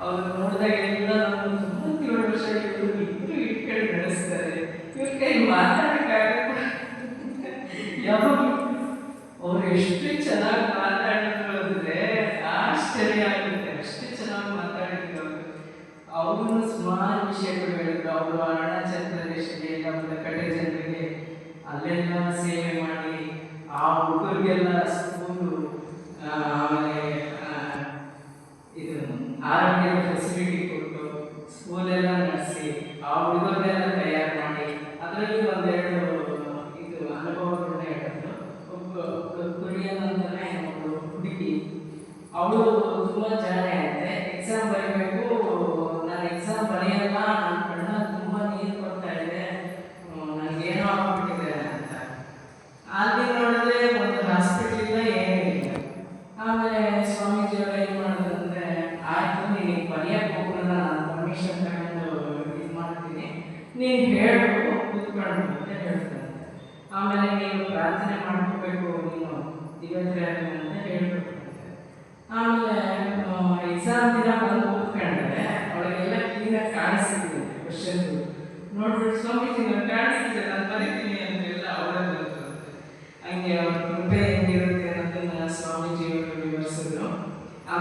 ಅವ್ರು ನೋಡಿದಾಗೆಲ್ಲ ನಾನು 97 ವರ್ಷ ಇವರು ಇಬ್ಬರು ಇಟ್ಕೊಂಡು ನಡೆಸ್ತಾರೆ, ಇವ್ರ ಕೈ ಮಾತಾಡೋಕ್ಕಾಗಲ್ಲ. ಯಾವಾಗಲೂ ಅವ್ರು ಎಷ್ಟು ಚೆನ್ನಾಗಿ ಮಾತಾಡಿದ್ರು ಅಂದರೆ ಆಶ್ಚರ್ಯ ಆಗುತ್ತೆ. ಅಷ್ಟು ಚೆನ್ನಾಗಿ ಮಾತಾಡಿದ್ರು ಅವರು. ಸುಮಾರು ವಿಷಯಗಳು ಹೇಳಿದ್ರು. ಅವರು ಅರುಣಾಚಲ ಪ್ರದೇಶಕ್ಕೆ ನಮ್ಮ ಕಡೆ ಜನರಿಗೆ ಅಲ್ಲೆಲ್ಲ ಸೇವೆ ಮಾಡಿ ಆ ಹುಡುಗರಿಗೆಲ್ಲ ಸ್ಕೂಲು, ಆಮೇಲೆ ಇದು ಆರೋಗ್ಯದ ಫೆಸಿಲಿಟಿ ಕೊಟ್ಟು ಸ್ಕೂಲೆಲ್ಲ ನಡೆಸಿ ಆ ಹುಡುಗರನ್ನೆಲ್ಲ ತಯಾರು ಮಾಡಿ, ಅದರಲ್ಲಿ ಒಂದೆರಡು ಇದು ಅನುಭವಗಳನ್ನ ಹೇಳಿದ್ರು. ಒಬ್ಬ ಕೊರಿಯನ್ ಅಂತಲೇ ಒಂದು ಹುಡುಗಿ, ಅವಳು ತುಂಬ ಜಾಣೆ ಅಂತೆ. ಎಕ್ಸಾಮ್ ಬರೀಬೇಕು, ನಾನು ಎಕ್ಸಾಮ್ ಬರೆಯಲ್ಲ, ನನ್ನ ಕಣ್ಣ ತುಂಬ ನೀರು ಬರ್ತಾ ಇದೆ, ನನಗೇನೋ ಆಗ್ಬಿಟ್ಟಿದೆ ಅಂತ. ಅಲ್ಲಿ ನೋಡಿದ್ರೆ ಒಂದು ಹಾಸ್ಪಿಟ್ಲಿಲ್ಲ, ಏನಿಲ್ಲ. ಆಮೇಲೆ ಸ್ವಾಮೀಜಿಯವರು ಏನು ಮಾಡೋದಂದ್ರೆ, ಆಯಿತು ನೀನು ಬರೆಯಕ್ಕೆ ಹೋಗೋಣ, ನಾನು ಪರ್ಮಿಷನ್ ತಗೊಂಡು ಇದು ಮಾಡ್ತೀನಿ, ನೀನು ಹೇಳಬೇಕು ಕೂತ್ಕೊಂಡು ಅಂತ ಹೇಳ್ತಾರೆ. ಆಮೇಲೆ ನೀನು ಪ್ರಾರ್ಥನೆ ಮಾಡ್ಕೋಬೇಕು, ನೀನು ದಿವತ್ರೆ ಅಂತ ಹೇಳ್ಬೇಕು. ಆಮೇಲೆ ಎಕ್ಸಾಮ್ ದಿನ ಬಂದು ಕೂತ್ಕೊಂಡ್ರೆ ಅವಳಿಗೆಲ್ಲ ಕ್ಲೀನಾಗಿ ಕಾಣಿಸ್ತಿದೆ ಕ್ವಶನ್. ನೋಡ್ಬಿಟ್ಟು ಸ್ವಾಮೀಜಿ ನಾನು ಕಾಣಿಸ್ತಿದೆ,